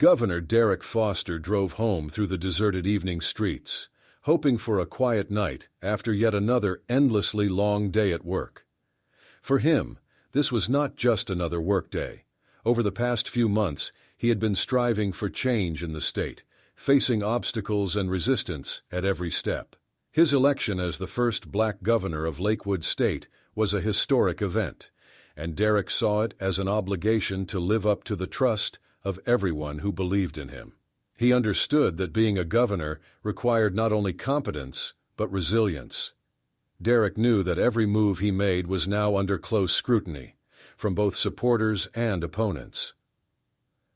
Governor Derek Foster drove home through the deserted evening streets, hoping for a quiet night after yet another endlessly long day at work. For him, this was not just another workday. Over the past few months, he had been striving for change in the state, facing obstacles and resistance at every step. His election as the first black governor of Lakewood State was a historic event, and Derek saw it as an obligation to live up to the trust of everyone who believed in him. He understood that being a governor required not only competence, but resilience. Derek knew that every move he made was now under close scrutiny, from both supporters and opponents.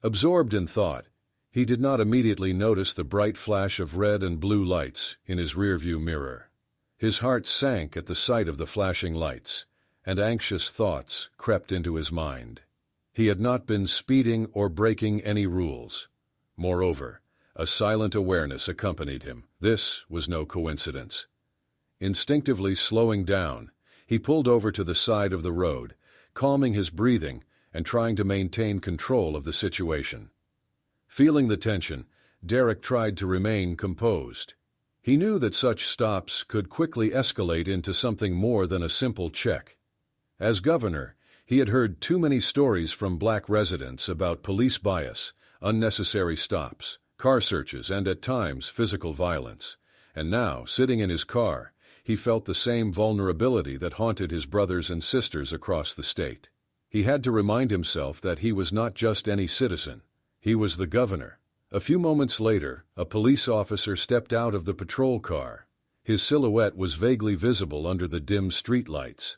Absorbed in thought, he did not immediately notice the bright flash of red and blue lights in his rearview mirror. His heart sank at the sight of the flashing lights, and anxious thoughts crept into his mind. He had not been speeding or breaking any rules. Moreover, a silent awareness accompanied him. This was no coincidence. Instinctively slowing down, he pulled over to the side of the road, calming his breathing and trying to maintain control of the situation. Feeling the tension, Derek tried to remain composed. He knew that such stops could quickly escalate into something more than a simple check. As governor, he had heard too many stories from black residents about police bias, unnecessary stops, car searches, and at times physical violence. And now, sitting in his car, he felt the same vulnerability that haunted his brothers and sisters across the state. He had to remind himself that he was not just any citizen. He was the governor. A few moments later, a police officer stepped out of the patrol car. His silhouette was vaguely visible under the dim streetlights.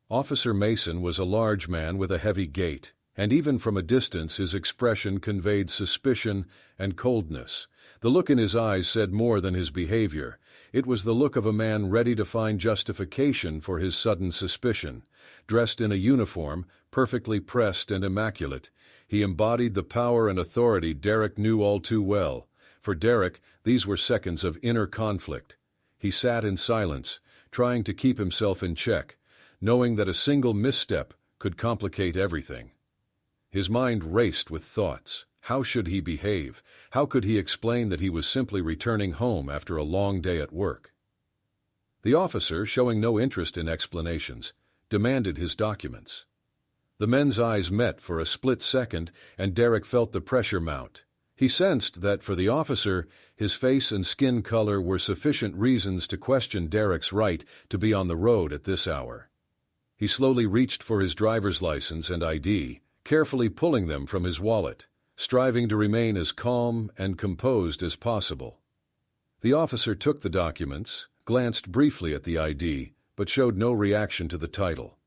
Officer Mason was a large man with a heavy gait, and even from a distance his expression conveyed suspicion and coldness. The look in his eyes said more than his behavior. It was the look of a man ready to find justification for his sudden suspicion. Dressed in a uniform, perfectly pressed and immaculate, he embodied the power and authority Derek knew all too well. For Derek, these were seconds of inner conflict. He sat in silence, trying to keep himself in check, knowing that a single misstep could complicate everything. His mind raced with thoughts. How should he behave? How could he explain that he was simply returning home after a long day at work? The officer, showing no interest in explanations, demanded his documents. The men's eyes met for a split second, and Derek felt the pressure mount. He sensed that for the officer, his face and skin color were sufficient reasons to question Derek's right to be on the road at this hour. He slowly reached for his driver's license and ID, carefully pulling them from his wallet, striving to remain as calm and composed as possible. The officer took the documents, glanced briefly at the ID, but showed no reaction to the title.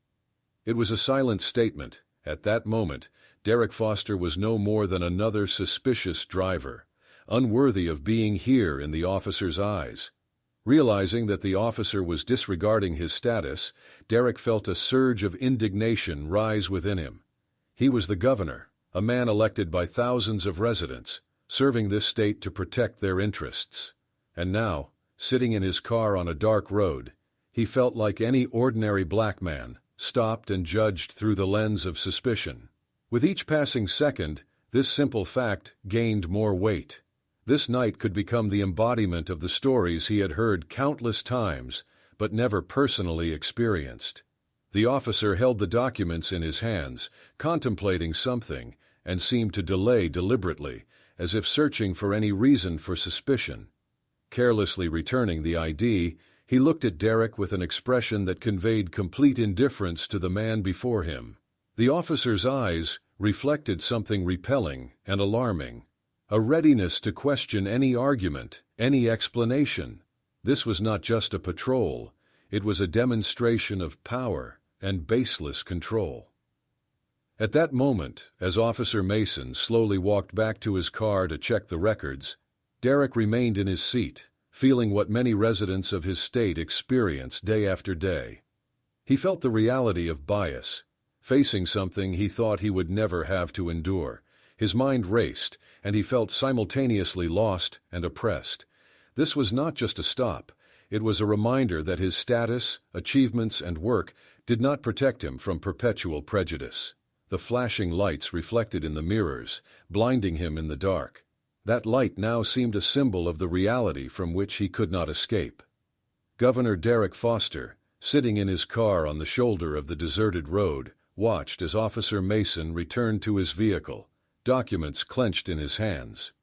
It was a silent statement. At that moment, Derek Foster was no more than another suspicious driver, unworthy of being here in the officer's eyes. Realizing that the officer was disregarding his status, Derek felt a surge of indignation rise within him. He was the governor, a man elected by thousands of residents, serving this state to protect their interests. And now, sitting in his car on a dark road, he felt like any ordinary black man, stopped and judged through the lens of suspicion. With each passing second, this simple fact gained more weight. This night could become the embodiment of the stories he had heard countless times, but never personally experienced. The officer held the documents in his hands, contemplating something, and seemed to delay deliberately, as if searching for any reason for suspicion. Carelessly returning the ID, he looked at Derek with an expression that conveyed complete indifference to the man before him. The officer's eyes reflected something repelling and alarming, a readiness to question any argument, any explanation. This was not just a patrol, it was a demonstration of power and baseless control. At that moment, as Officer Mason slowly walked back to his car to check the records, Derek remained in his seat, feeling what many residents of his state experience day after day. He felt the reality of bias, facing something he thought he would never have to endure. His mind raced, and he felt simultaneously lost and oppressed. This was not just a stop. It was a reminder that his status, achievements, and work did not protect him from perpetual prejudice. The flashing lights reflected in the mirrors, blinding him in the dark. That light now seemed a symbol of the reality from which he could not escape. Governor Derek Foster, sitting in his car on the shoulder of the deserted road, watched as Officer Mason returned to his vehicle, documents clenched in his hands.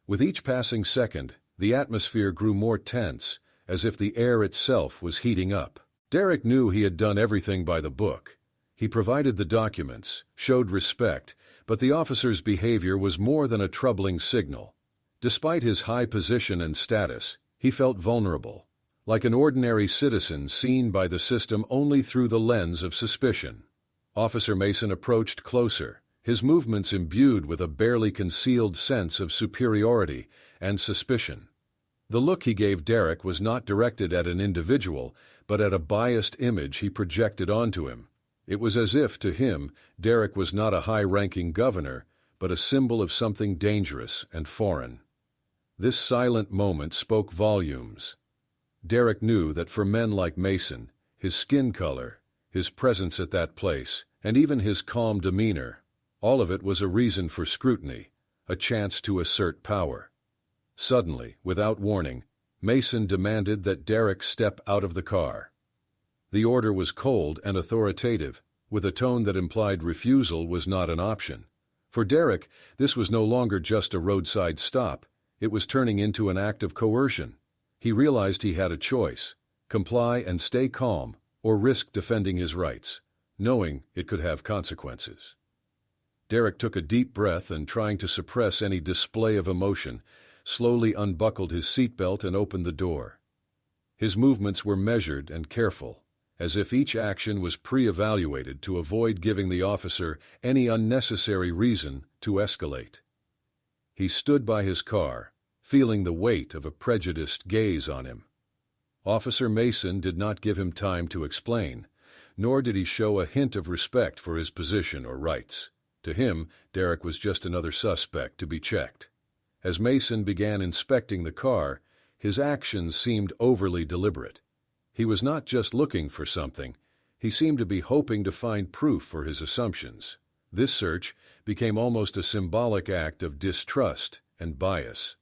With each passing second, the atmosphere grew more tense, as if the air itself was heating up. Derek knew he had done everything by the book. He provided the documents, showed respect, but the officer's behavior was more than a troubling signal. Despite his high position and status, he felt vulnerable, like an ordinary citizen seen by the system only through the lens of suspicion. Officer Mason approached closer, his movements imbued with a barely concealed sense of superiority and suspicion. The look he gave Derek was not directed at an individual, but at a biased image he projected onto him. It was as if, to him, Derek was not a high-ranking governor, but a symbol of something dangerous and foreign. This silent moment spoke volumes. Derek knew that for men like Mason, his skin color, his presence at that place, and even his calm demeanor, all of it was a reason for scrutiny, a chance to assert power. Suddenly, without warning, Mason demanded that Derek step out of the car. The order was cold and authoritative, with a tone that implied refusal was not an option. For Derek, this was no longer just a roadside stop. It was turning into an act of coercion. He realized he had a choice: comply and stay calm, or risk defending his rights, knowing it could have consequences. Derek took a deep breath and, trying to suppress any display of emotion, slowly unbuckled his seatbelt and opened the door. His movements were measured and careful, as if each action was pre-evaluated to avoid giving the officer any unnecessary reason to escalate. He stood by his car, feeling the weight of a prejudiced gaze on him. Officer Mason did not give him time to explain, nor did he show a hint of respect for his position or rights. To him, Derek was just another suspect to be checked. As Mason began inspecting the car, his actions seemed overly deliberate. He was not just looking for something, he seemed to be hoping to find proof for his assumptions. This search became almost a symbolic act of distrust and bias.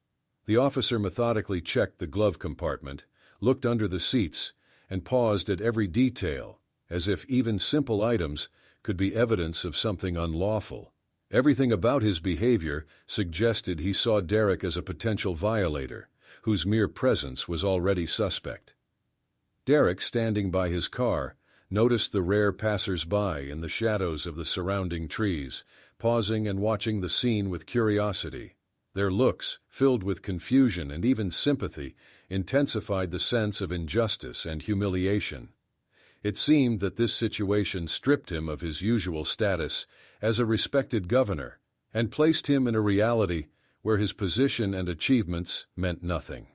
The officer methodically checked the glove compartment, looked under the seats, and paused at every detail, as if even simple items could be evidence of something unlawful. Everything about his behavior suggested he saw Derek as a potential violator, whose mere presence was already suspect. Derek, standing by his car, noticed the rare passers-by in the shadows of the surrounding trees, pausing and watching the scene with curiosity. Their looks, filled with confusion and even sympathy, intensified the sense of injustice and humiliation. It seemed that this situation stripped him of his usual status as a respected governor and placed him in a reality where his position and achievements meant nothing.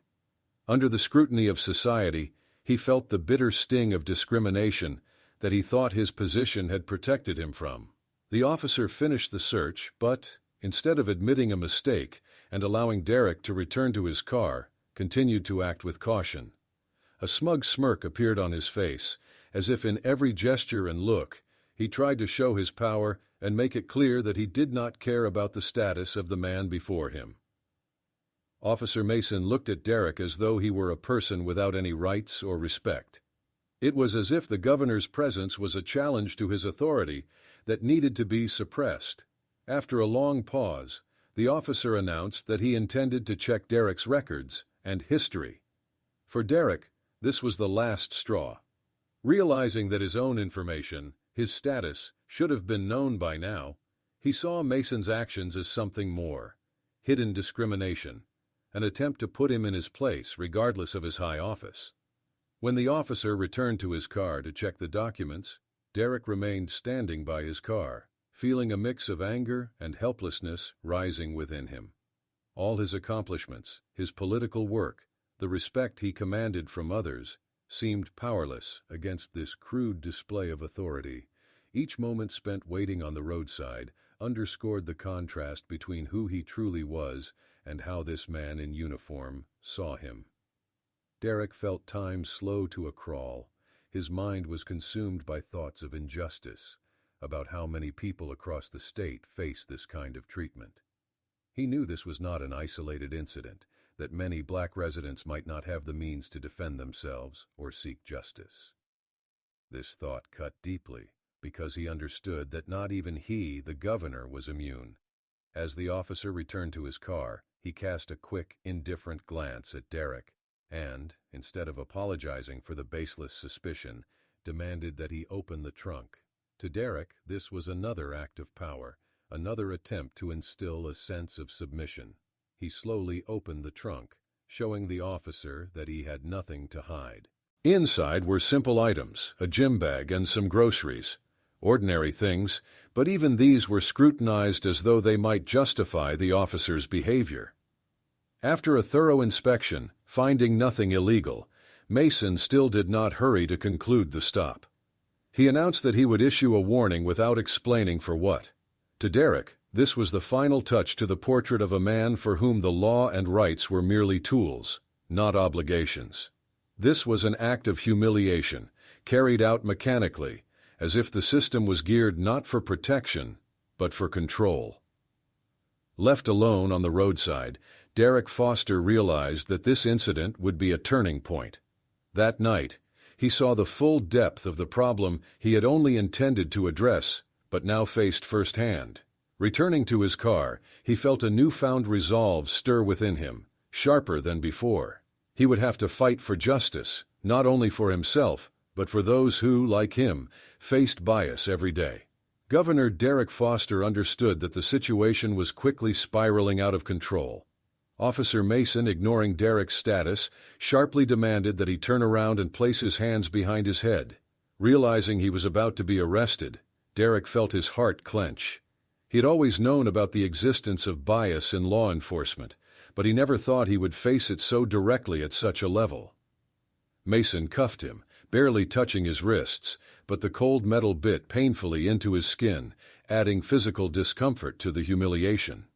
Under the scrutiny of society, he felt the bitter sting of discrimination that he thought his position had protected him from. The officer finished the search, but, instead of admitting a mistake and allowing Derek to return to his car, continued to act with caution. A smug smirk appeared on his face, as if in every gesture and look he tried to show his power and make it clear that he did not care about the status of the man before him. Officer Mason looked at Derek as though he were a person without any rights or respect. It was as if the governor's presence was a challenge to his authority that needed to be suppressed. After a long pause, the officer announced that he intended to check Derek's records and history. For Derek, this was the last straw. Realizing that his own information, his status, should have been known by now, he saw Mason's actions as something more: hidden discrimination, an attempt to put him in his place regardless of his high office. When the officer returned to his car to check the documents, Derek remained standing by his car, feeling a mix of anger and helplessness rising within him. All his accomplishments, his political work, the respect he commanded from others, seemed powerless against this crude display of authority. Each moment spent waiting on the roadside underscored the contrast between who he truly was and how this man in uniform saw him. Derek felt time slow to a crawl. His mind was consumed by thoughts of injustice, about how many people across the state face this kind of treatment. He knew this was not an isolated incident, that many black residents might not have the means to defend themselves or seek justice. This thought cut deeply, because he understood that not even he, the governor, was immune. As the officer returned to his car, he cast a quick, indifferent glance at Derek and, instead of apologizing for the baseless suspicion, demanded that he open the trunk. To Derek, this was another act of power, another attempt to instill a sense of submission. He slowly opened the trunk, showing the officer that he had nothing to hide. Inside were simple items, a gym bag and some groceries. Ordinary things, but even these were scrutinized as though they might justify the officer's behavior. After a thorough inspection, finding nothing illegal, Mason still did not hurry to conclude the stop. He announced that he would issue a warning without explaining for what. To Derek, this was the final touch to the portrait of a man for whom the law and rights were merely tools, not obligations. This was an act of humiliation, carried out mechanically, as if the system was geared not for protection, but for control. Left alone on the roadside, Derek Foster realized that this incident would be a turning point. That night, he saw the full depth of the problem he had only intended to address, but now faced firsthand. Returning to his car, he felt a newfound resolve stir within him, sharper than before. He would have to fight for justice, not only for himself, but for those who, like him, faced bias every day. Governor Derek Foster understood that the situation was quickly spiraling out of control. Officer Mason, ignoring Derek's status, sharply demanded that he turn around and place his hands behind his head. Realizing he was about to be arrested, Derek felt his heart clench. He had always known about the existence of bias in law enforcement, but he never thought he would face it so directly at such a level. Mason cuffed him, barely touching his wrists, but the cold metal bit painfully into his skin, adding physical discomfort to the humiliation.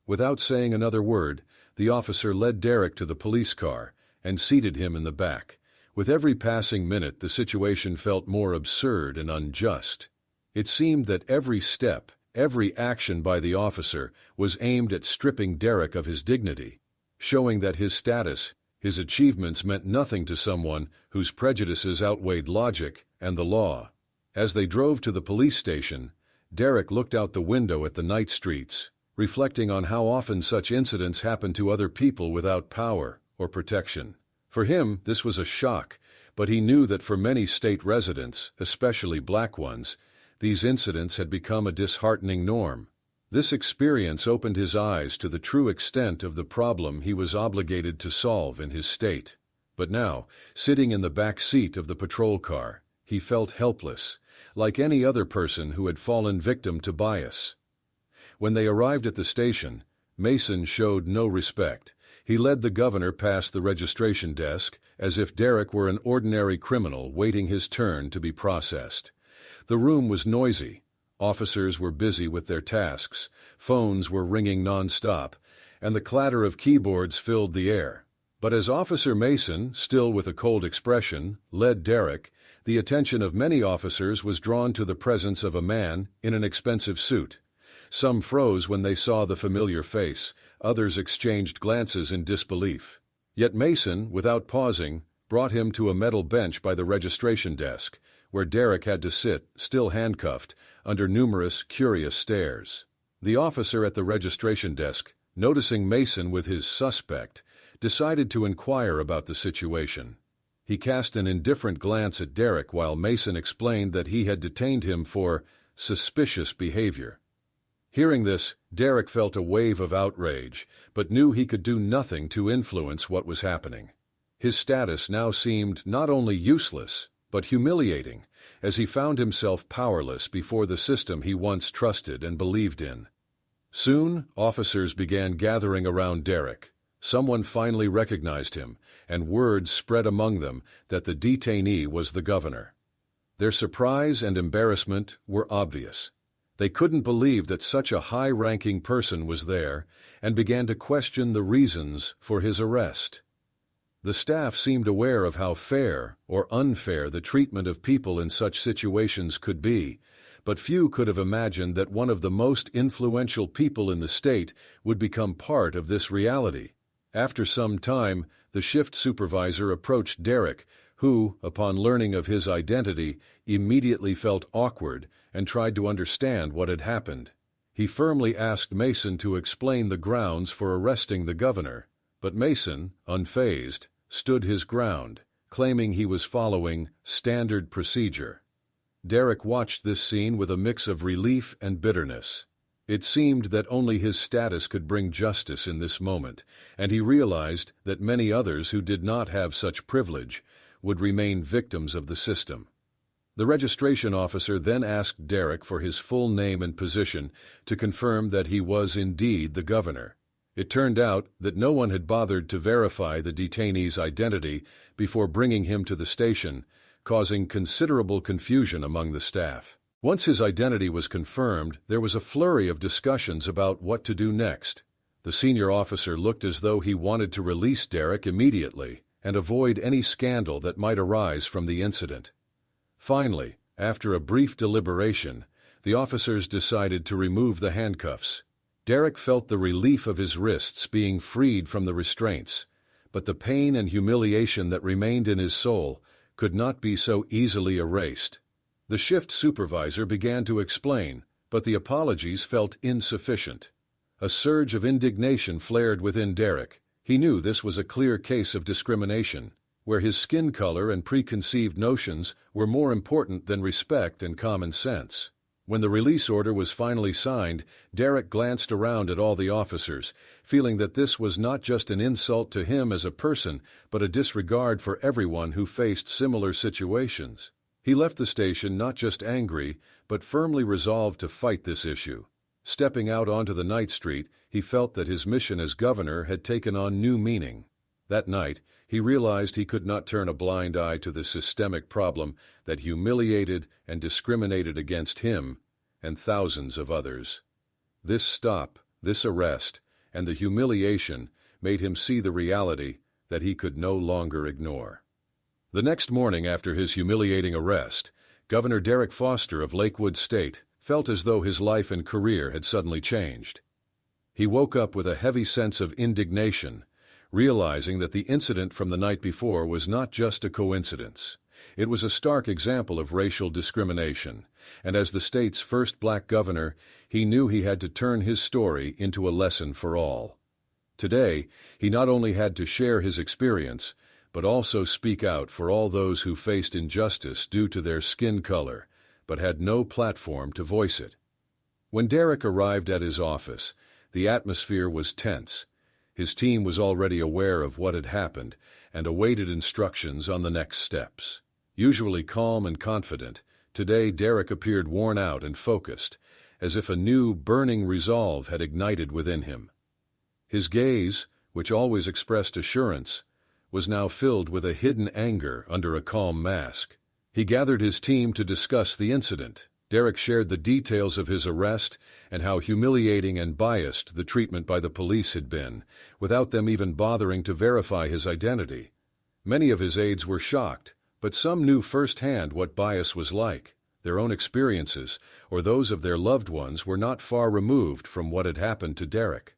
Without saying another word, the officer led Derek to the police car and seated him in the back. With every passing minute, the situation felt more absurd and unjust. It seemed that every step, every action by the officer was aimed at stripping Derek of his dignity, showing that his status, his achievements meant nothing to someone whose prejudices outweighed logic and the law. As they drove to the police station, Derek looked out the window at the night streets, reflecting on how often such incidents happen to other people without power or protection. For him, this was a shock, but he knew that for many state residents, especially black ones, these incidents had become a disheartening norm. This experience opened his eyes to the true extent of the problem he was obligated to solve in his state. But now, sitting in the back seat of the patrol car, he felt helpless, like any other person who had fallen victim to bias. When they arrived at the station, Mason showed no respect. He led the governor past the registration desk, as if Derek were an ordinary criminal waiting his turn to be processed. The room was noisy. Officers were busy with their tasks, phones were ringing non-stop, and the clatter of keyboards filled the air. But as Officer Mason, still with a cold expression, led Derek, the attention of many officers was drawn to the presence of a man in an expensive suit. Some froze when they saw the familiar face, others exchanged glances in disbelief. Yet Mason, without pausing, brought him to a metal bench by the registration desk, where Derek had to sit, still handcuffed, under numerous curious stares. The officer at the registration desk, noticing Mason with his suspect, decided to inquire about the situation. He cast an indifferent glance at Derek while Mason explained that he had detained him for suspicious behavior. Hearing this, Derek felt a wave of outrage, but knew he could do nothing to influence what was happening. His status now seemed not only useless, but humiliating, as he found himself powerless before the system he once trusted and believed in. Soon, officers began gathering around Derek. Someone finally recognized him, and word spread among them that the detainee was the governor. Their surprise and embarrassment were obvious. They couldn't believe that such a high-ranking person was there and began to question the reasons for his arrest. The staff seemed aware of how fair or unfair the treatment of people in such situations could be, But few could have imagined that one of the most influential people in the state would become part of this reality. After some time, the shift supervisor approached Derek, who, upon learning of his identity, immediately felt awkward and tried to understand what had happened. He firmly asked Mason to explain the grounds for arresting the governor, but Mason, unfazed, stood his ground, claiming he was following standard procedure. Derek watched this scene with a mix of relief and bitterness. It seemed that only his status could bring justice in this moment, and he realized that many others who did not have such privilege would remain victims of the system. The registration officer then asked Derek for his full name and position to confirm that he was indeed the governor. It turned out that no one had bothered to verify the detainee's identity before bringing him to the station, causing considerable confusion among the staff. Once his identity was confirmed, there was a flurry of discussions about what to do next. The senior officer looked as though he wanted to release Derek immediately and avoid any scandal that might arise from the incident. Finally, after a brief deliberation, the officers decided to remove the handcuffs. Derek felt the relief of his wrists being freed from the restraints, but the pain and humiliation that remained in his soul could not be so easily erased. The shift supervisor began to explain, but the apologies felt insufficient. A surge of indignation flared within Derek. He knew this was a clear case of discrimination, where his skin color and preconceived notions were more important than respect and common sense. When the release order was finally signed, Derek glanced around at all the officers, feeling that this was not just an insult to him as a person, but a disregard for everyone who faced similar situations. He left the station not just angry, but firmly resolved to fight this issue. Stepping out onto the night street, he felt that his mission as governor had taken on new meaning. That night, he realized he could not turn a blind eye to the systemic problem that humiliated and discriminated against him and thousands of others. This stop, this arrest, and the humiliation made him see the reality that he could no longer ignore. The next morning after his humiliating arrest, Governor Derek Foster of Lakewood State felt as though his life and career had suddenly changed. He woke up with a heavy sense of indignation, realizing that the incident from the night before was not just a coincidence. It was a stark example of racial discrimination, and as the state's first black governor, he knew he had to turn his story into a lesson for all. Today, he not only had to share his experience, but also speak out for all those who faced injustice due to their skin color, but had no platform to voice it. When Derek arrived at his office, the atmosphere was tense. His team was already aware of what had happened and awaited instructions on the next steps. Usually calm and confident, today Derek appeared worn out and focused, as if a new, burning resolve had ignited within him. His gaze, which always expressed assurance, was now filled with a hidden anger under a calm mask. He gathered his team to discuss the incident. Derek shared the details of his arrest and how humiliating and biased the treatment by the police had been, without them even bothering to verify his identity. Many of his aides were shocked, but some knew firsthand what bias was like. Their own experiences, or those of their loved ones, were not far removed from what had happened to Derek.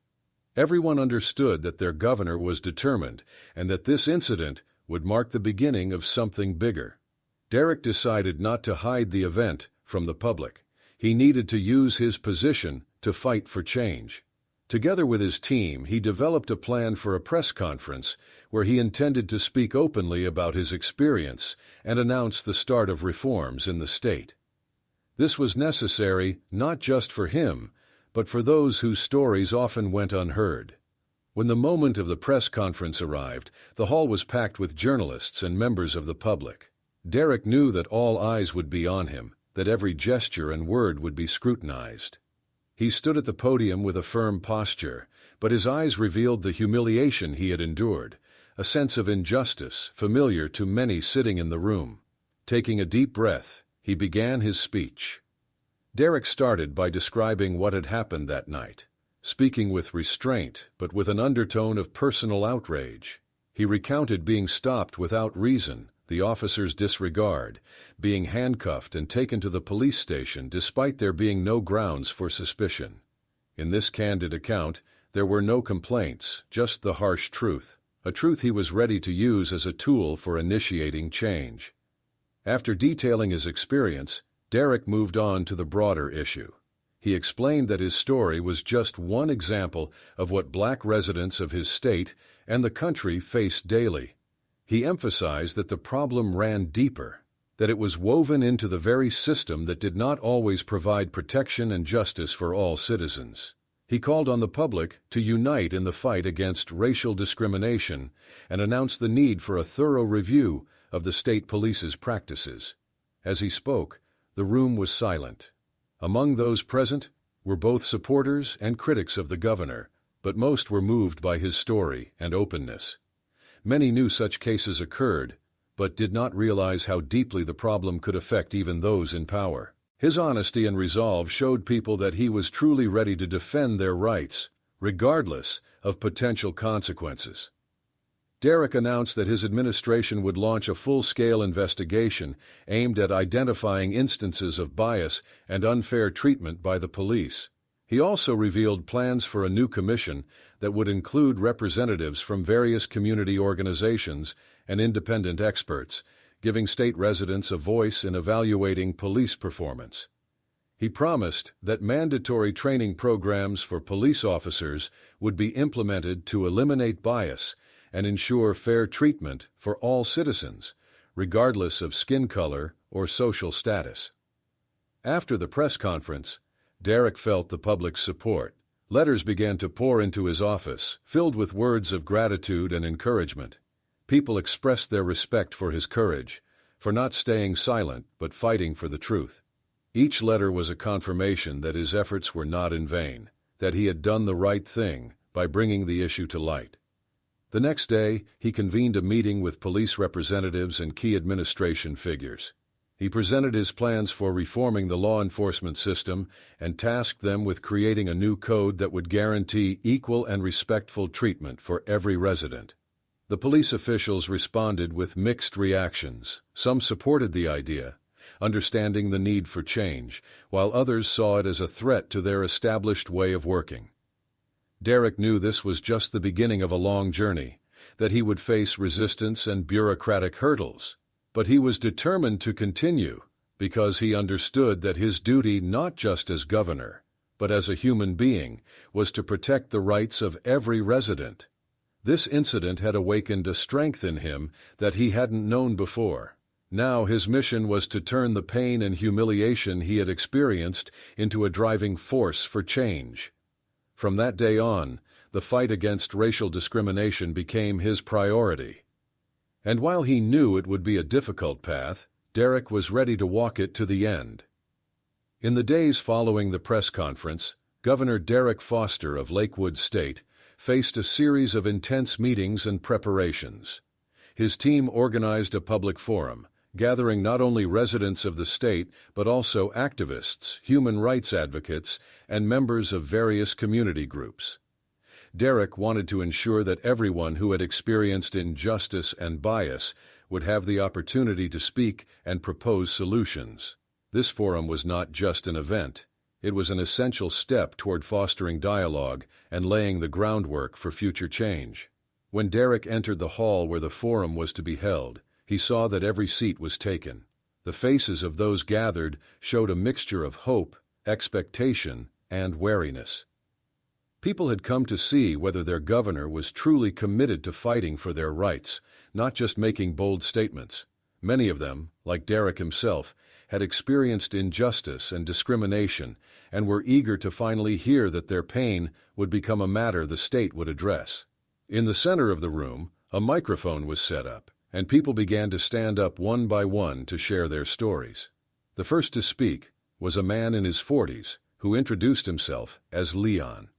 Everyone understood that their governor was determined, and that this incident would mark the beginning of something bigger. Derek decided not to hide the event from the public. He needed to use his position to fight for change. Together with his team, he developed a plan for a press conference where he intended to speak openly about his experience and announce the start of reforms in the state. This was necessary not just for him, but for those whose stories often went unheard. When the moment of the press conference arrived, the hall was packed with journalists and members of the public. Derek knew that all eyes would be on him, that every gesture and word would be scrutinized. He stood at the podium with a firm posture, but his eyes revealed the humiliation he had endured, a sense of injustice familiar to many sitting in the room. Taking a deep breath, he began his speech. Derek started by describing what had happened that night, speaking with restraint but with an undertone of personal outrage. He recounted being stopped without reason, the officer's disregard, being handcuffed and taken to the police station despite there being no grounds for suspicion. In this candid account, there were no complaints, just the harsh truth, a truth he was ready to use as a tool for initiating change. After detailing his experience, Derek moved on to the broader issue. He explained that his story was just one example of what black residents of his state and the country faced daily. He emphasized that the problem ran deeper, that it was woven into the very system that did not always provide protection and justice for all citizens. He called on the public to unite in the fight against racial discrimination and announced the need for a thorough review of the state police's practices. As he spoke, the room was silent. Among those present were both supporters and critics of the governor, but most were moved by his story and openness. Many knew such cases occurred, but did not realize how deeply the problem could affect even those in power. His honesty and resolve showed people that he was truly ready to defend their rights, regardless of potential consequences. Derek announced that his administration would launch a full-scale investigation aimed at identifying instances of bias and unfair treatment by the police. He also revealed plans for a new commission that would include representatives from various community organizations and independent experts, giving state residents a voice in evaluating police performance. He promised that mandatory training programs for police officers would be implemented to eliminate bias and ensure fair treatment for all citizens, regardless of skin color or social status. After the press conference, Derek felt the public's support. Letters began to pour into his office, filled with words of gratitude and encouragement. People expressed their respect for his courage, for not staying silent but fighting for the truth. Each letter was a confirmation that his efforts were not in vain, that he had done the right thing by bringing the issue to light. The next day, he convened a meeting with police representatives and key administration figures. He presented his plans for reforming the law enforcement system and tasked them with creating a new code that would guarantee equal and respectful treatment for every resident. The police officials responded with mixed reactions. Some supported the idea, understanding the need for change, while others saw it as a threat to their established way of working. Derek knew this was just the beginning of a long journey, that he would face resistance and bureaucratic hurdles. But he was determined to continue, because he understood that his duty, not just as governor, but as a human being, was to protect the rights of every resident. This incident had awakened a strength in him that he hadn't known before. Now his mission was to turn the pain and humiliation he had experienced into a driving force for change. From that day on, the fight against racial discrimination became his priority. And while he knew it would be a difficult path, Derek was ready to walk it to the end. In the days following the press conference, Governor Derek Foster of Lakewood State faced a series of intense meetings and preparations. His team organized a public forum, gathering not only residents of the state but also activists, human rights advocates, and members of various community groups. Derek wanted to ensure that everyone who had experienced injustice and bias would have the opportunity to speak and propose solutions. This forum was not just an event. It was an essential step toward fostering dialogue and laying the groundwork for future change. When Derek entered the hall where the forum was to be held, he saw that every seat was taken. The faces of those gathered showed a mixture of hope, expectation, and wariness. People had come to see whether their governor was truly committed to fighting for their rights, not just making bold statements. Many of them, like Derek himself, had experienced injustice and discrimination and were eager to finally hear that their pain would become a matter the state would address. In the center of the room, a microphone was set up, and people began to stand up one by one to share their stories. The first to speak was a man in his 40s who introduced himself as Leon.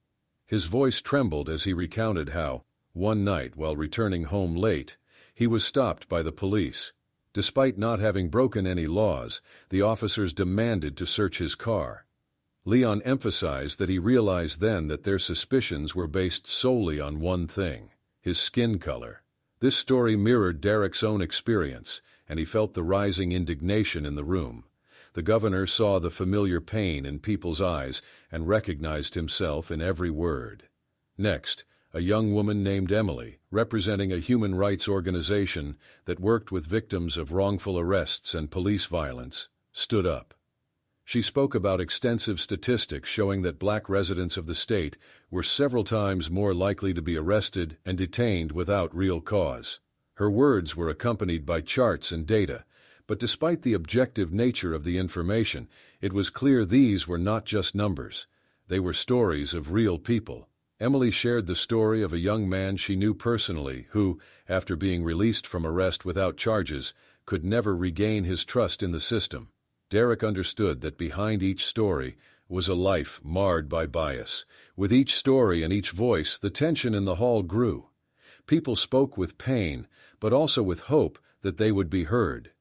His voice trembled as he recounted how, one night while returning home late, he was stopped by the police. Despite not having broken any laws, the officers demanded to search his car. Leon emphasized that he realized then that their suspicions were based solely on one thing: his skin color. This story mirrored Derek's own experience, and he felt the rising indignation in the room. The governor saw the familiar pain in people's eyes and recognized himself in every word. Next, a young woman named Emily, representing a human rights organization that worked with victims of wrongful arrests and police violence, stood up. She spoke about extensive statistics showing that black residents of the state were several times more likely to be arrested and detained without real cause. Her words were accompanied by charts and data, but despite the objective nature of the information, it was clear these were not just numbers. They were stories of real people. Emily shared the story of a young man she knew personally who, after being released from arrest without charges, could never regain his trust in the system. Derek understood that behind each story was a life marred by bias. With each story and each voice, the tension in the hall grew. People spoke with pain, but also with hope that they would be heard.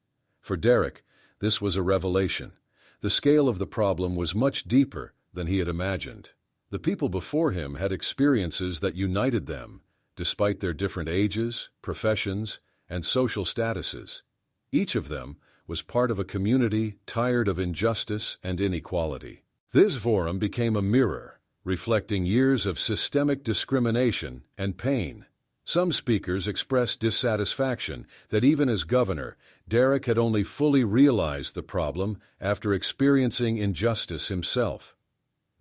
For Derek, this was a revelation. The scale of the problem was much deeper than he had imagined. The people before him had experiences that united them, despite their different ages, professions, and social statuses. Each of them was part of a community tired of injustice and inequality. This forum became a mirror, reflecting years of systemic discrimination and pain. Some speakers expressed dissatisfaction that even as governor, Derek had only fully realized the problem after experiencing injustice himself.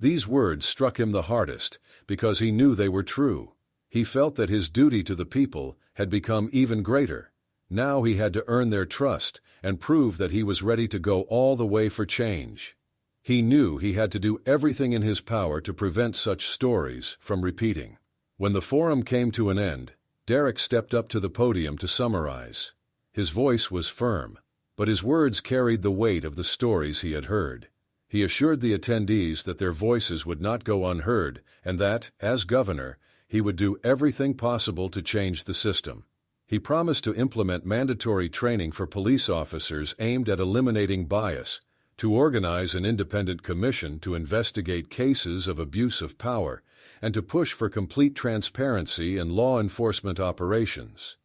These words struck him the hardest because he knew they were true. He felt that his duty to the people had become even greater. Now he had to earn their trust and prove that he was ready to go all the way for change. He knew he had to do everything in his power to prevent such stories from repeating. When the forum came to an end, Derek stepped up to the podium to summarize. His voice was firm, but his words carried the weight of the stories he had heard. He assured the attendees that their voices would not go unheard and that, as governor, he would do everything possible to change the system. He promised to implement mandatory training for police officers aimed at eliminating bias, to organize an independent commission to investigate cases of abuse of power, and to push for complete transparency in law enforcement operations.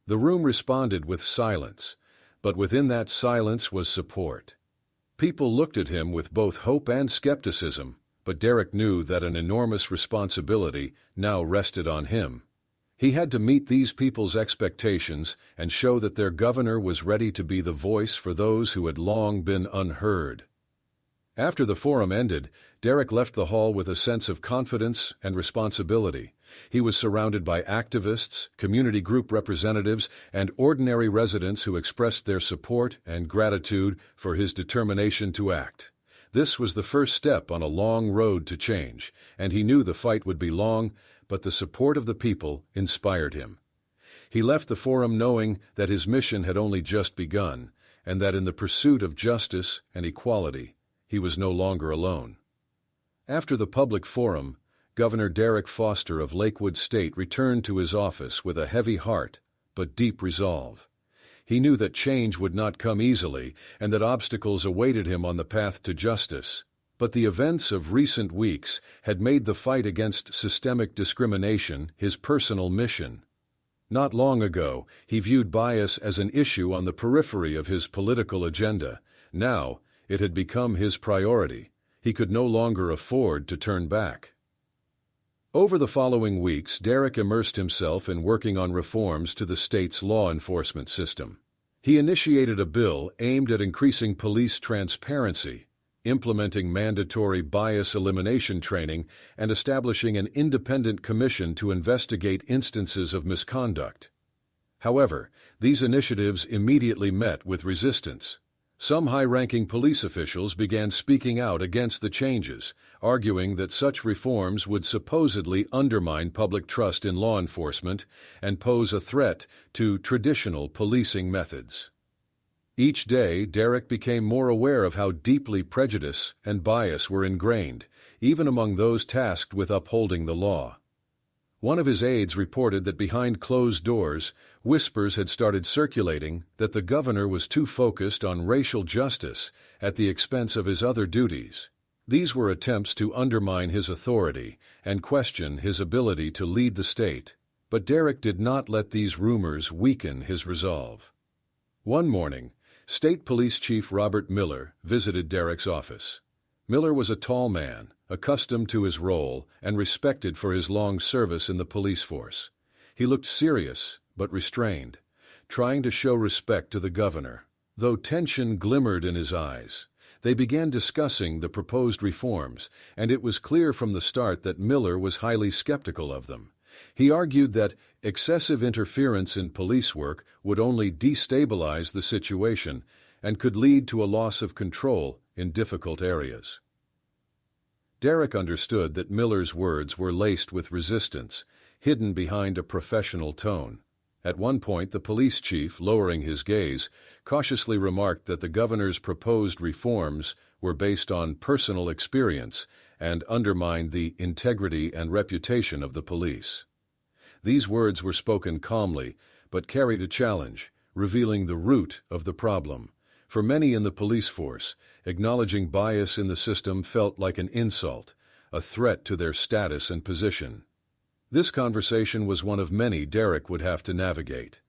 The room responded with silence, but within that silence was support. People looked at him with both hope and skepticism, but Derek knew that an enormous responsibility now rested on him. He had to meet these people's expectations and show that their governor was ready to be the voice for those who had long been unheard. After the forum ended, Derek left the hall with a sense of confidence and responsibility. He was surrounded by activists, community group representatives, and ordinary residents who expressed their support and gratitude for his determination to act. This was the first step on a long road to change, and he knew the fight would be long, but the support of the people inspired him. He left the forum knowing that his mission had only just begun, and that in the pursuit of justice and equality, he was no longer alone. After the public forum, Governor Derek Foster of Lakewood State returned to his office with a heavy heart but deep resolve. He knew that change would not come easily and that obstacles awaited him on the path to justice. But the events of recent weeks had made the fight against systemic discrimination his personal mission. Not long ago, he viewed bias as an issue on the periphery of his political agenda. Now, it had become his priority. He could no longer afford to turn back. Over the following weeks, Derek immersed himself in working on reforms to the state's law enforcement system. He initiated a bill aimed at increasing police transparency, implementing mandatory bias elimination training, and establishing an independent commission to investigate instances of misconduct. However, these initiatives immediately met with resistance. Some high-ranking police officials began speaking out against the changes, arguing that such reforms would supposedly undermine public trust in law enforcement and pose a threat to traditional policing methods. Each day, Derek became more aware of how deeply prejudice and bias were ingrained, even among those tasked with upholding the law. One of his aides reported that behind closed doors, whispers had started circulating that the governor was too focused on racial justice at the expense of his other duties. These were attempts to undermine his authority and question his ability to lead the state. But Derek did not let these rumors weaken his resolve. One morning, State Police Chief Robert Miller visited Derek's office. Miller was a tall man, accustomed to his role and respected for his long service in the police force. He looked serious but restrained, trying to show respect to the governor. Though tension glimmered in his eyes, they began discussing the proposed reforms, and it was clear from the start that Miller was highly skeptical of them. He argued that excessive interference in police work would only destabilize the situation and could lead to a loss of control in difficult areas. Derek understood that Miller's words were laced with resistance, hidden behind a professional tone. At one point, the police chief, lowering his gaze, cautiously remarked that the governor's proposed reforms were based on personal experience and undermined the integrity and reputation of the police. These words were spoken calmly, but carried a challenge, revealing the root of the problem. For many in the police force, acknowledging bias in the system felt like an insult, a threat to their status and position. This conversation was one of many Derek would have to navigate.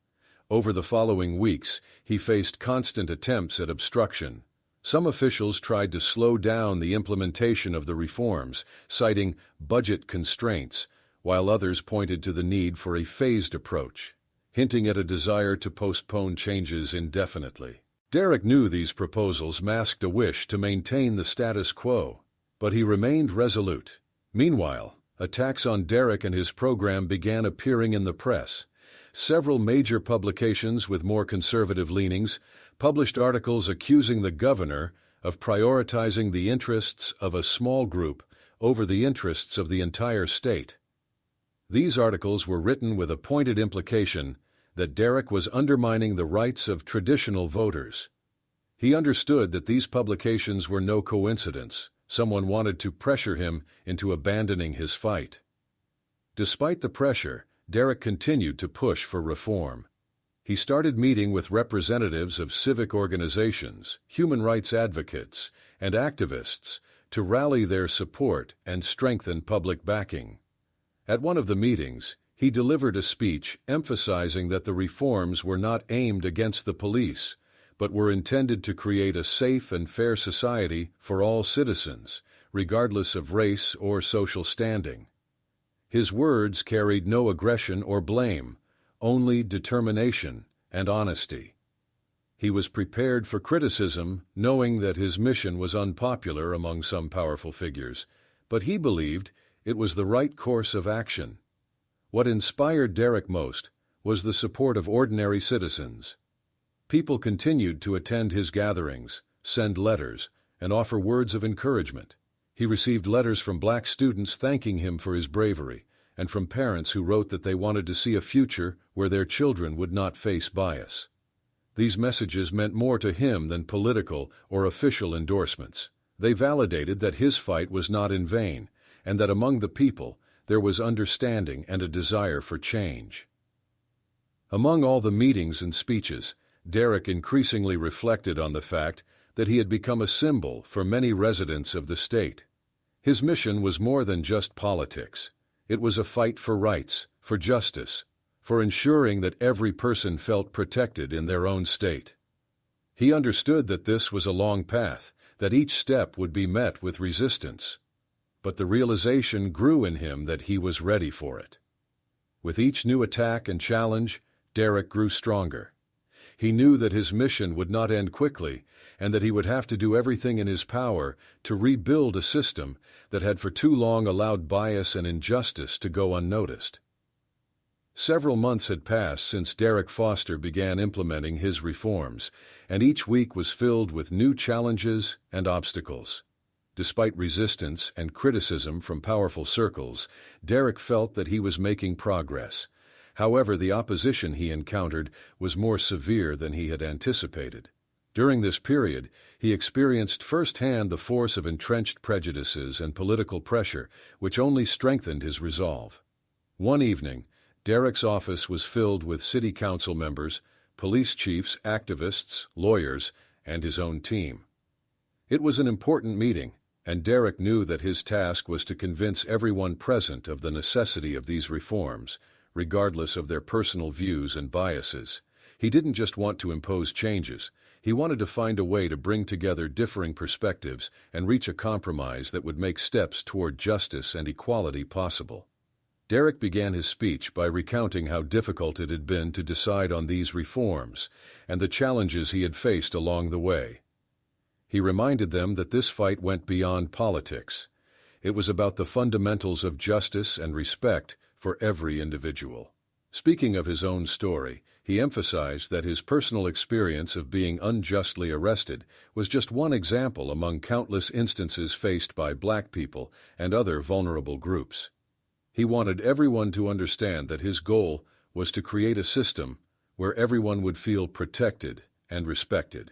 Over the following weeks, he faced constant attempts at obstruction. Some officials tried to slow down the implementation of the reforms, citing budget constraints, while others pointed to the need for a phased approach, hinting at a desire to postpone changes indefinitely. Derek knew these proposals masked a wish to maintain the status quo, but he remained resolute. Meanwhile, attacks on Derek and his program began appearing in the press. Several major publications with more conservative leanings published articles accusing the governor of prioritizing the interests of a small group over the interests of the entire state. These articles were written with a pointed implication that Derek was undermining the rights of traditional voters. He understood that these publications were no coincidence. Someone wanted to pressure him into abandoning his fight. Despite the pressure, Derek continued to push for reform. He started meeting with representatives of civic organizations, human rights advocates, and activists to rally their support and strengthen public backing. At one of the meetings, he delivered a speech emphasizing that the reforms were not aimed against the police, but were intended to create a safe and fair society for all citizens, regardless of race or social standing. His words carried no aggression or blame, only determination and honesty. He was prepared for criticism, knowing that his mission was unpopular among some powerful figures, but he believed it was the right course of action. What inspired Derek most was the support of ordinary citizens. People continued to attend his gatherings, send letters, and offer words of encouragement. He received letters from black students thanking him for his bravery, and from parents who wrote that they wanted to see a future where their children would not face bias. These messages meant more to him than political or official endorsements. They validated that his fight was not in vain, and that among the people there was understanding and a desire for change. Among all the meetings and speeches, Derek increasingly reflected on the fact that he had become a symbol for many residents of the state. His mission was more than just politics. It was a fight for rights, for justice, for ensuring that every person felt protected in their own state. He understood that this was a long path, that each step would be met with resistance. But the realization grew in him that he was ready for it. With each new attack and challenge, Derek grew stronger. He knew that his mission would not end quickly, and that he would have to do everything in his power to rebuild a system that had for too long allowed bias and injustice to go unnoticed. Several months had passed since Derek Foster began implementing his reforms, and each week was filled with new challenges and obstacles. Despite resistance and criticism from powerful circles, Derek felt that he was making progress. However, the opposition he encountered was more severe than he had anticipated. During this period, he experienced firsthand the force of entrenched prejudices and political pressure, which only strengthened his resolve. One evening, Derek's office was filled with city council members, police chiefs, activists, lawyers, and his own team. It was an important meeting, and Derek knew that his task was to convince everyone present of the necessity of these reforms, regardless of their personal views and biases. He didn't just want to impose changes. He wanted to find a way to bring together differing perspectives and reach a compromise that would make steps toward justice and equality possible. Derek began his speech by recounting how difficult it had been to decide on these reforms and the challenges he had faced along the way. He reminded them that this fight went beyond politics. It was about the fundamentals of justice and respect for every individual. Speaking of his own story, he emphasized that his personal experience of being unjustly arrested was just one example among countless instances faced by Black people and other vulnerable groups. He wanted everyone to understand that his goal was to create a system where everyone would feel protected and respected.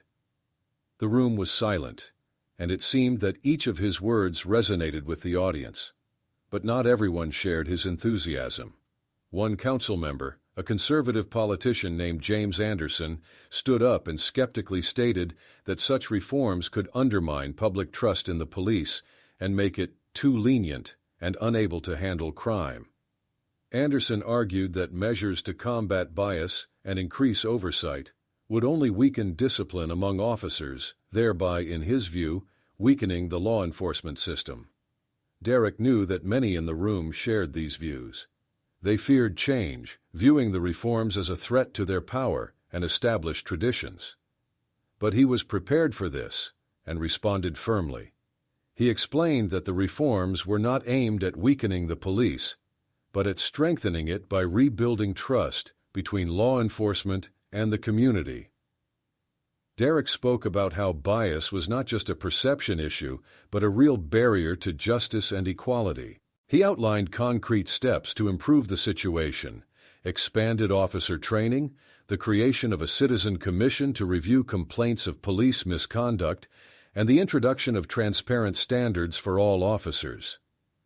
The room was silent, and it seemed that each of his words resonated with the audience. But not everyone shared his enthusiasm. One council member, a conservative politician named James Anderson, stood up and skeptically stated that such reforms could undermine public trust in the police and make it too lenient and unable to handle crime. Anderson argued that measures to combat bias and increase oversight would only weaken discipline among officers, thereby, in his view, weakening the law enforcement system. Derek knew that many in the room shared these views. They feared change, viewing the reforms as a threat to their power and established traditions. But he was prepared for this and responded firmly. He explained that the reforms were not aimed at weakening the police, but at strengthening it by rebuilding trust between law enforcement and the community. Derek spoke about how bias was not just a perception issue, but a real barrier to justice and equality. He outlined concrete steps to improve the situation: expanded officer training, the creation of a citizen commission to review complaints of police misconduct, and the introduction of transparent standards for all officers.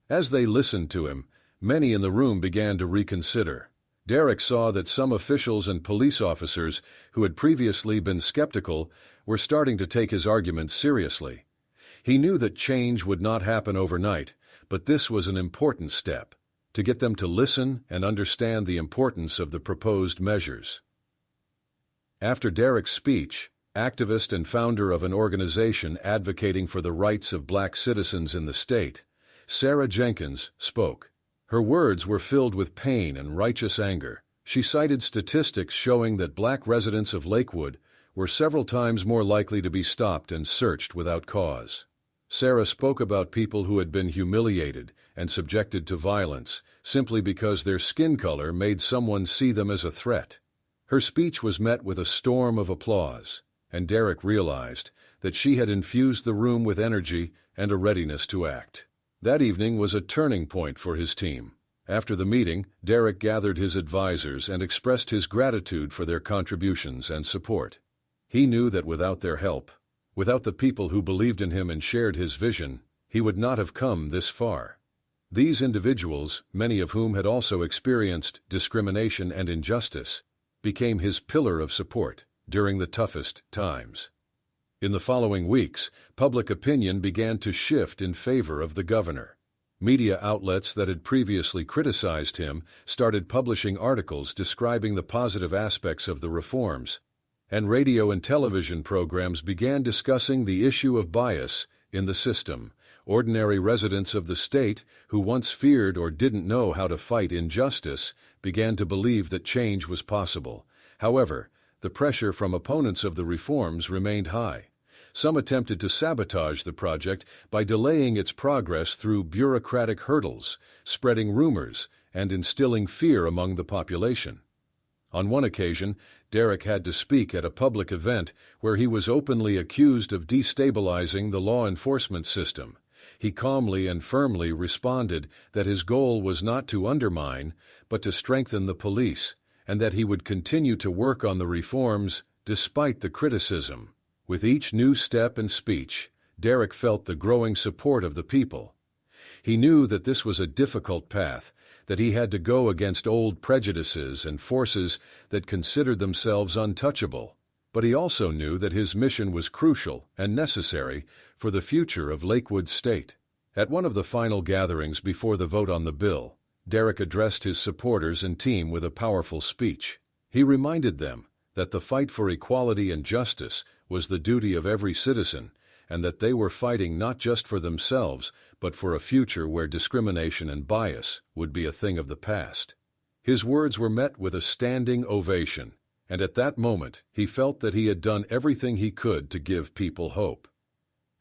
As they listened to him, many in the room began to reconsider. Derek saw that some officials and police officers who had previously been skeptical were starting to take his arguments seriously. He knew that change would not happen overnight, but this was an important step, to get them to listen and understand the importance of the proposed measures. After Derek's speech, activist and founder of an organization advocating for the rights of Black citizens in the state, Sarah Jenkins, spoke. Her words were filled with pain and righteous anger. She cited statistics showing that Black residents of Lakewood were several times more likely to be stopped and searched without cause. Sarah spoke about people who had been humiliated and subjected to violence simply because their skin color made someone see them as a threat. Her speech was met with a storm of applause, and Derek realized that she had infused the room with energy and a readiness to act. That evening was a turning point for his team. After the meeting, Derek gathered his advisors and expressed his gratitude for their contributions and support. He knew that without their help, without the people who believed in him and shared his vision, he would not have come this far. These individuals, many of whom had also experienced discrimination and injustice, became his pillar of support during the toughest times. In the following weeks, public opinion began to shift in favor of the governor. Media outlets that had previously criticized him started publishing articles describing the positive aspects of the reforms, and radio and television programs began discussing the issue of bias in the system. Ordinary residents of the state, who once feared or didn't know how to fight injustice, began to believe that change was possible. However, the pressure from opponents of the reforms remained high. Some attempted to sabotage the project by delaying its progress through bureaucratic hurdles, spreading rumors, and instilling fear among the population. On one occasion, Derek had to speak at a public event where he was openly accused of destabilizing the law enforcement system. He calmly and firmly responded that his goal was not to undermine, but to strengthen the police, and that he would continue to work on the reforms despite the criticism. With each new step and speech, Derek felt the growing support of the people. He knew that this was a difficult path, that he had to go against old prejudices and forces that considered themselves untouchable. But he also knew that his mission was crucial and necessary for the future of Lakewood State. At one of the final gatherings before the vote on the bill, Derek addressed his supporters and team with a powerful speech. He reminded them that the fight for equality and justice was the duty of every citizen, and that they were fighting not just for themselves, but for a future where discrimination and bias would be a thing of the past. His words were met with a standing ovation, and at that moment he felt that he had done everything he could to give people hope.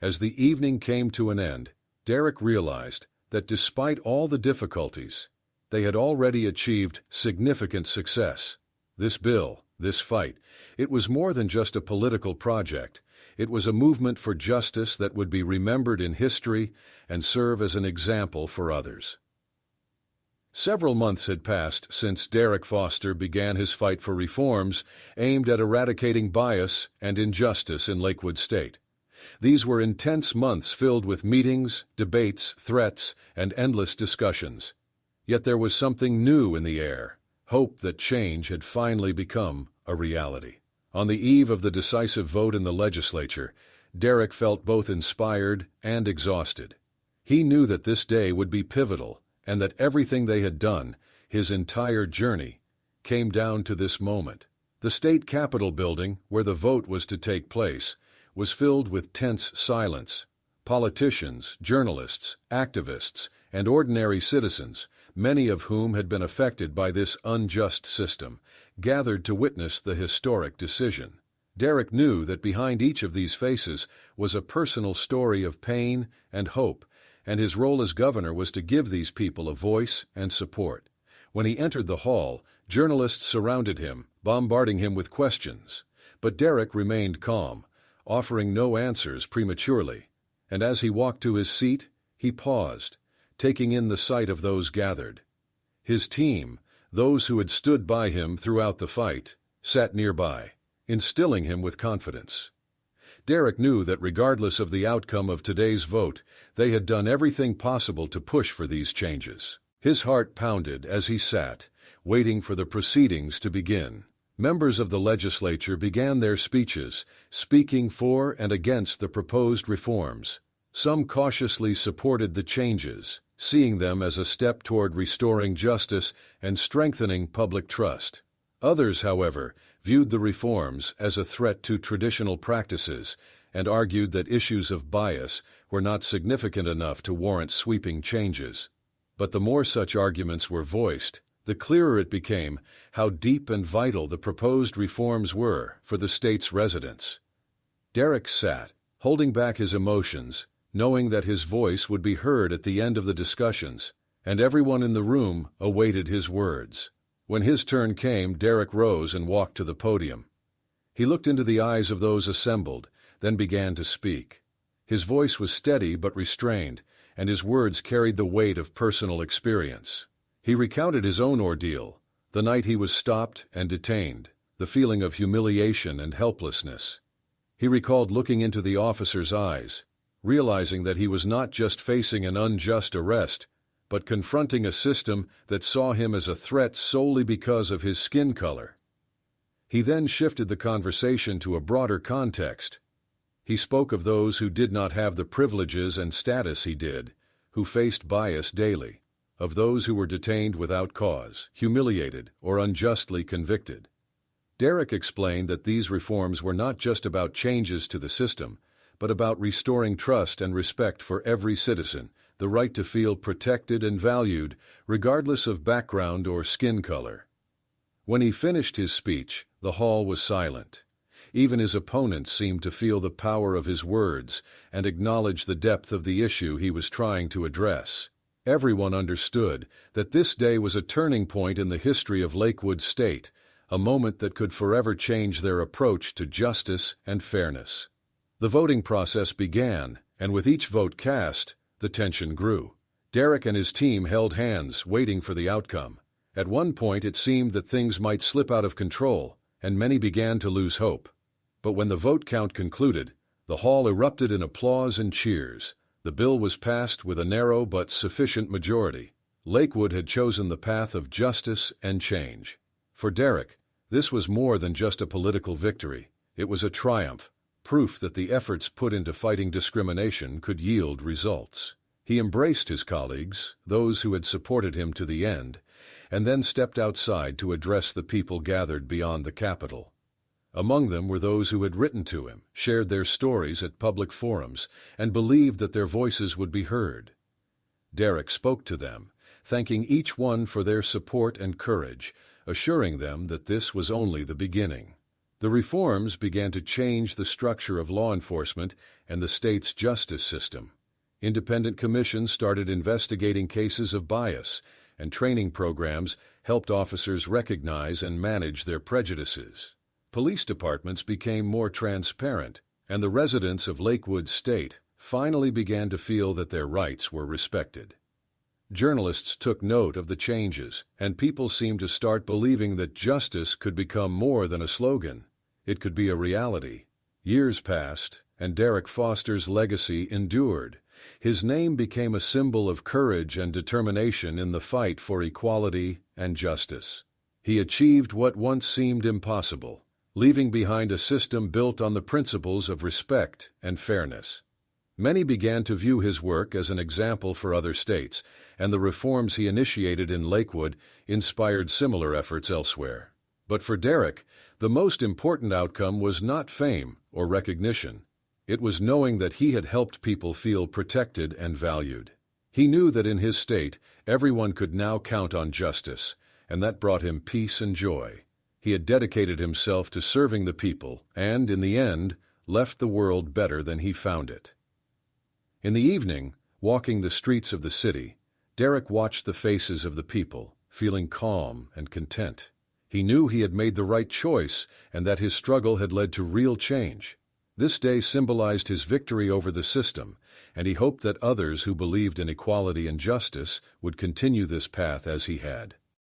As the evening came to an end, Derek realized that despite all the difficulties, they had already achieved significant success. This bill, this fight, it was more than just a political project. It was a movement for justice that would be remembered in history and serve as an example for others. Several months had passed since Derek Foster began his fight for reforms aimed at eradicating bias and injustice in Lakewood State. These were intense months filled with meetings, debates, threats, and endless discussions. Yet there was something new in the air, hope that change had finally become a reality. On the eve of the decisive vote in the legislature, Derek felt both inspired and exhausted. He knew that this day would be pivotal, and that everything they had done, his entire journey, came down to this moment. The state capitol building, where the vote was to take place, was filled with tense silence. Politicians, journalists, activists, and ordinary citizens, many of whom had been affected by this unjust system, gathered to witness the historic decision. Derek knew that behind each of these faces was a personal story of pain and hope, and his role as governor was to give these people a voice and support. When he entered the hall, journalists surrounded him, bombarding him with questions. But Derek remained calm, offering no answers prematurely. And as he walked to his seat, he paused, taking in the sight of those gathered. His team, those who had stood by him throughout the fight, sat nearby, instilling him with confidence. Derek knew that regardless of the outcome of today's vote, they had done everything possible to push for these changes. His heart pounded as he sat, waiting for the proceedings to begin. Members of the legislature began their speeches, speaking for and against the proposed reforms. Some cautiously supported the changes, seeing them as a step toward restoring justice and strengthening public trust. Others, however, viewed the reforms as a threat to traditional practices and argued that issues of bias were not significant enough to warrant sweeping changes. But the more such arguments were voiced, the clearer it became how deep and vital the proposed reforms were for the state's residents. Derek sat, holding back his emotions, knowing that his voice would be heard at the end of the discussions, and everyone in the room awaited his words. When his turn came, Derek rose and walked to the podium. He looked into the eyes of those assembled, then began to speak. His voice was steady but restrained, and his words carried the weight of personal experience. He recounted his own ordeal, the night he was stopped and detained, the feeling of humiliation and helplessness. He recalled looking into the officer's eyes, realizing that he was not just facing an unjust arrest, but confronting a system that saw him as a threat solely because of his skin color. He then shifted the conversation to a broader context. He spoke of those who did not have the privileges and status he did, who faced bias daily, of those who were detained without cause, humiliated, or unjustly convicted. Derek explained that these reforms were not just about changes to the system, but about restoring trust and respect for every citizen, the right to feel protected and valued, regardless of background or skin color. When he finished his speech, the hall was silent. Even his opponents seemed to feel the power of his words and acknowledge the depth of the issue he was trying to address. Everyone understood that this day was a turning point in the history of Lakewood State, a moment that could forever change their approach to justice and fairness. The voting process began, and with each vote cast, the tension grew. Derek and his team held hands, waiting for the outcome. At one point it seemed that things might slip out of control, and many began to lose hope. But when the vote count concluded, the hall erupted in applause and cheers. The bill was passed with a narrow but sufficient majority. Lakewood had chosen the path of justice and change. For Derek, this was more than just a political victory. It was a triumph, proof that the efforts put into fighting discrimination could yield results. He embraced his colleagues, those who had supported him to the end, and then stepped outside to address the people gathered beyond the Capitol. Among them were those who had written to him, shared their stories at public forums, and believed that their voices would be heard. Derek spoke to them, thanking each one for their support and courage, assuring them that this was only the beginning. The reforms began to change the structure of law enforcement and the state's justice system. Independent commissions started investigating cases of bias, and training programs helped officers recognize and manage their prejudices. Police departments became more transparent, and the residents of Lakewood State finally began to feel that their rights were respected. Journalists took note of the changes, and people seemed to start believing that justice could become more than a slogan. It could be a reality. Years passed, and Derek Foster's legacy endured. His name became a symbol of courage and determination in the fight for equality and justice. He achieved what once seemed impossible, leaving behind a system built on the principles of respect and fairness. Many began to view his work as an example for other states, and the reforms he initiated in Lakewood inspired similar efforts elsewhere. But for Derek, the most important outcome was not fame or recognition. It was knowing that he had helped people feel protected and valued. He knew that in his state, everyone could now count on justice, and that brought him peace and joy. He had dedicated himself to serving the people and, in the end, left the world better than he found it. In the evening, walking the streets of the city, Derek watched the faces of the people, feeling calm and content. He knew he had made the right choice and that his struggle had led to real change. This day symbolized his victory over the system, and he hoped that others who believed in equality and justice would continue this path as he had.